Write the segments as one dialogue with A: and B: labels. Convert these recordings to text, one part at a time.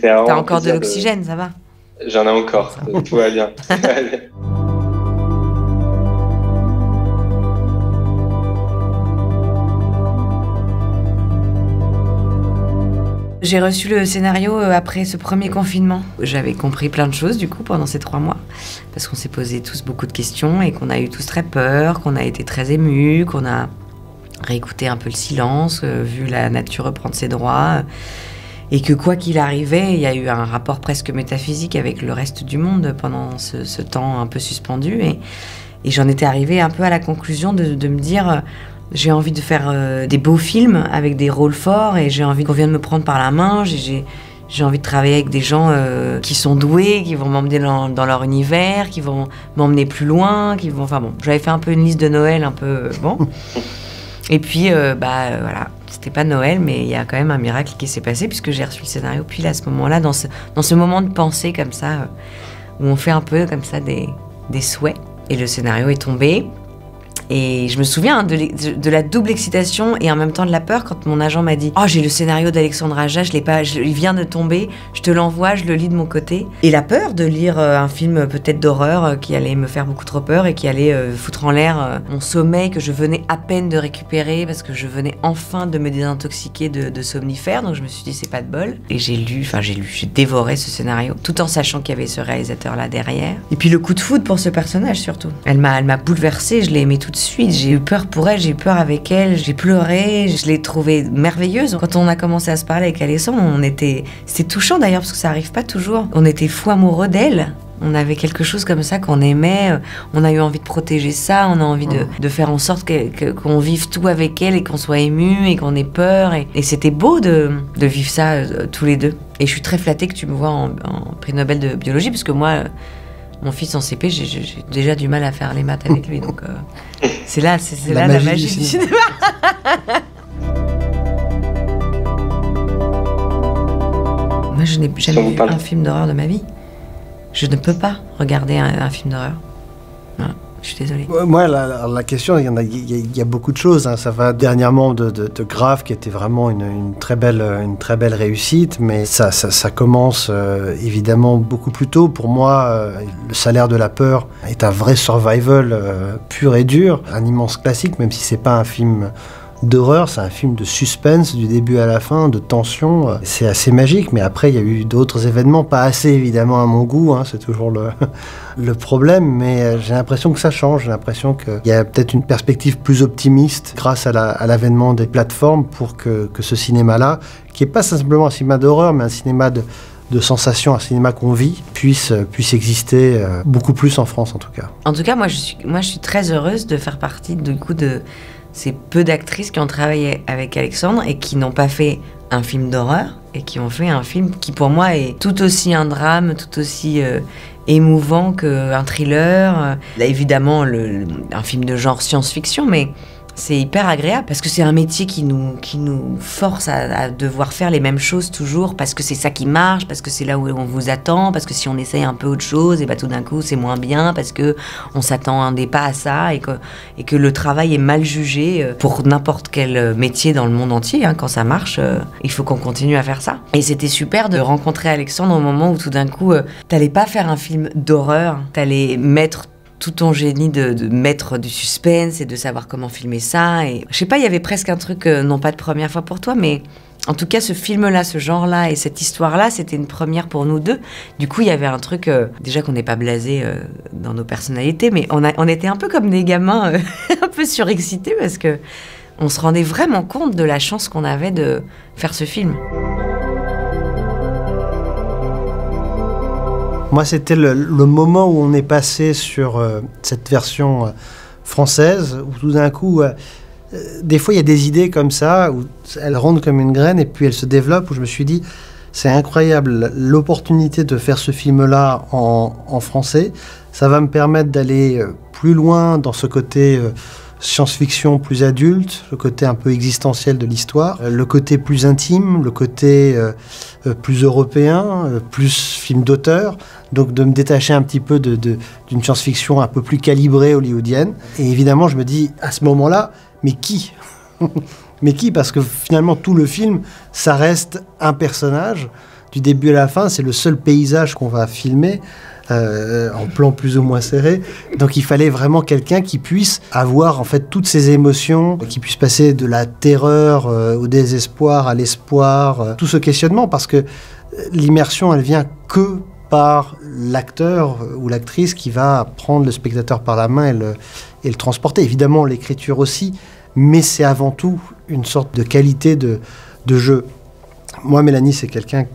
A: C'était vraiment
B: T'as
A: un
B: encore de
A: plaisir
B: l'oxygène, ça va?
A: J'en ai encore, tout va bien.
B: J'ai reçu le scénario après ce premier confinement. J'avais compris plein de choses du coup pendant ces 3 mois. Parce qu'on s'est posé tous beaucoup de questions et qu'on a eu tous très peur, qu'on a été très émus, qu'on a réécouté un peu le silence, vu la nature reprendre ses droits. Et que quoi qu'il arrivait, il y a eu un rapport presque métaphysique avec le reste du monde pendant ce temps un peu suspendu. Et j'en étais arrivée un peu à la conclusion de me dire... J'ai envie de faire des beaux films avec des rôles forts et j'ai envie qu'on vienne me prendre par la main. J'ai envie de travailler avec des gens qui sont doués, qui vont m'emmener dans leur univers, qui vont m'emmener plus loin, qui vont... Enfin bon, j'avais fait un peu une liste de Noël un peu... bon. Et puis, voilà, c'était pas Noël, mais il y a quand même un miracle qui s'est passé puisque j'ai reçu le scénario pile à ce moment-là, dans ce moment de pensée comme ça, où on fait un peu comme ça des souhaits. Et le scénario est tombé. Et je me souviens de la double excitation et en même temps de la peur quand mon agent m'a dit « Oh, j'ai le scénario d'Alexandre Aja, il vient de tomber, je te l'envoie, je le lis de mon côté. » Et la peur de lire un film peut-être d'horreur qui allait me faire beaucoup trop peur et qui allait foutre en l'air mon sommeil que je venais à peine de récupérer parce que je venais enfin de me désintoxiquer de somnifères. Donc je me suis dit « C'est pas de bol. » Et j'ai dévoré ce scénario tout en sachant qu'il y avait ce réalisateur-là derrière. Et puis le coup de foudre pour ce personnage surtout. Elle m'a bouleversée, je l'ai aimée tout de suite, j'ai eu peur pour elle, j'ai eu peur avec elle, j'ai pleuré, je l'ai trouvée merveilleuse. Quand on a commencé à se parler avec Alexandre, c'était touchant d'ailleurs parce que ça arrive pas toujours. On était fou amoureux d'elle. On avait quelque chose comme ça qu'on aimait, on a eu envie de protéger ça, on a envie de faire en sorte qu'on vive tout avec elle et qu'on soit ému et qu'on ait peur. Et c'était beau de vivre ça tous les deux. Et je suis très flattée que tu me vois en prix Nobel de biologie parce que moi... Mon fils en CP, j'ai déjà du mal à faire les maths avec lui, donc c'est là la magie du cinéma. Moi, je n'ai jamais vu un film d'horreur de ma vie. Je ne peux pas regarder un film d'horreur. Voilà. Je suis désolée.
C: Moi, la question, il y a beaucoup de choses. Hein. Ça va dernièrement de Grave, qui était vraiment une très belle réussite, mais ça commence évidemment beaucoup plus tôt. Pour moi, Le Salaire de la peur est un vrai survival pur et dur, un immense classique, même si c'est pas un film d'horreur, c'est un film de suspense du début à la fin, de tension. C'est assez magique, mais après il y a eu d'autres événements, pas assez évidemment à mon goût, hein, c'est toujours le problème, mais j'ai l'impression que ça change, j'ai l'impression qu'il y a peut-être une perspective plus optimiste grâce à l'avènement des plateformes pour que ce cinéma-là, qui n'est pas simplement un cinéma d'horreur, mais un cinéma de sensations, un cinéma qu'on vit, puisse exister beaucoup plus en France en tout cas.
B: En tout cas, moi je suis très heureuse de faire partie du coup de ces peu d'actrices qui ont travaillé avec Alexandre et qui n'ont pas fait un film d'horreur et qui ont fait un film qui pour moi est tout aussi un drame, tout aussi émouvant qu'un thriller. Là, évidemment un film de genre science-fiction, mais c'est hyper agréable parce que c'est un métier qui nous force à devoir faire les mêmes choses toujours parce que c'est ça qui marche, parce que c'est là où on vous attend, parce que si on essaye un peu autre chose, et bah tout d'un coup c'est moins bien parce que on s'attendait pas à ça et que le travail est mal jugé pour n'importe quel métier dans le monde entier. Hein, quand ça marche, il faut qu'on continue à faire ça. Et c'était super de rencontrer Alexandre au moment où tout d'un coup t'allais pas faire un film d'horreur, t'allais mettre tout ton génie de mettre du suspense et de savoir comment filmer ça. Et je sais pas, il y avait presque un truc, non pas de première fois pour toi, mais en tout cas ce film-là, ce genre-là et cette histoire-là, c'était une première pour nous deux. Du coup, il y avait un truc, déjà qu'on n'est pas blasé dans nos personnalités, mais on était un peu comme des gamins un peu surexcités parce que on se rendait vraiment compte de la chance qu'on avait de faire ce film.
C: Moi, c'était le moment où on est passé sur cette version française, où tout d'un coup, des fois, il y a des idées comme ça, où elles rentrent comme une graine, et puis elles se développent, où je me suis dit, c'est incroyable, l'opportunité de faire ce film-là en français, ça va me permettre d'aller plus loin dans ce côté science-fiction plus adulte, le côté un peu existentiel de l'histoire, le côté plus intime, le côté plus européen, plus film d'auteur, donc de me détacher un petit peu d'une science-fiction un peu plus calibrée hollywoodienne. Et évidemment, je me dis, à ce moment-là, mais qui mais qui? Parce que finalement, tout le film, ça reste un personnage du début à la fin. C'est le seul paysage qu'on va filmer. En plan plus ou moins serré. Donc il fallait vraiment quelqu'un qui puisse avoir en fait toutes ces émotions, qui puisse passer de la terreur au désespoir, à l'espoir, tout ce questionnement, parce que l'immersion, elle vient que par l'acteur ou l'actrice qui va prendre le spectateur par la main et le transporter. Évidemment, l'écriture aussi, mais c'est avant tout une sorte de qualité de jeu. Moi, Mélanie, c'est quelqu'un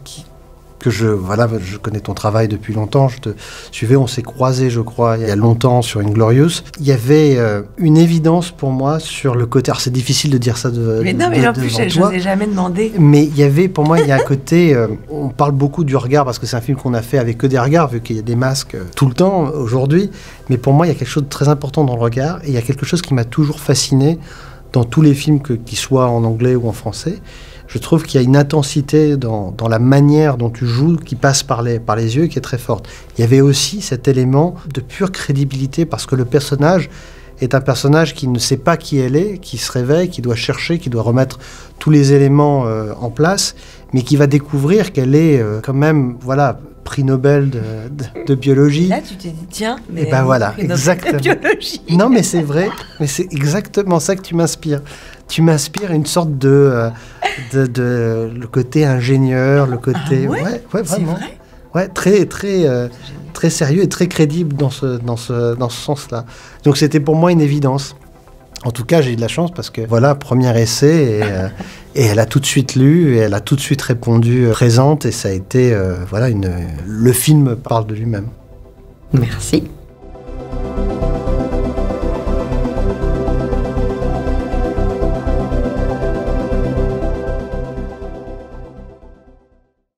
C: que je connais ton travail depuis longtemps, je te suivais, on s'est croisés, je crois, il y a longtemps sur Inglorious. Il y avait une évidence pour moi sur le côté, alors c'est difficile de dire ça
B: mais non, mais en plus, je n'osais jamais demander.
C: Mais il y avait, pour moi, il y a un côté, on parle beaucoup du regard, parce que c'est un film qu'on a fait avec que des regards, vu qu'il y a des masques tout le temps, aujourd'hui, mais pour moi, il y a quelque chose de très important dans le regard, et il y a quelque chose qui m'a toujours fasciné dans tous les films, qu'ils soient en anglais ou en français. Je trouve qu'il y a une intensité dans la manière dont tu joues qui passe par les yeux et qui est très forte. Il y avait aussi cet élément de pure crédibilité parce que le personnage est un personnage qui ne sait pas qui elle est, qui se réveille, qui doit chercher, qui doit remettre tous les éléments en place, mais qui va découvrir qu'elle est quand même, voilà, prix Nobel de biologie.
B: Là, tu t'es dit, tiens, mais
C: et ben voilà, exactement.
B: Biologie.
C: Non, mais c'est vrai, mais c'est exactement ça que tu m'inspires. Tu m'inspires une sorte de le côté ingénieur, le côté...
B: Ah ouais,
C: vraiment.
B: C'est vrai.
C: Ouais, très sérieux et très crédible dans ce sens-là. Donc c'était pour moi une évidence. En tout cas, j'ai eu de la chance parce que voilà, premier essai et elle a tout de suite lu et elle a tout de suite répondu présente et ça a été le film parle de lui-même.
B: Merci.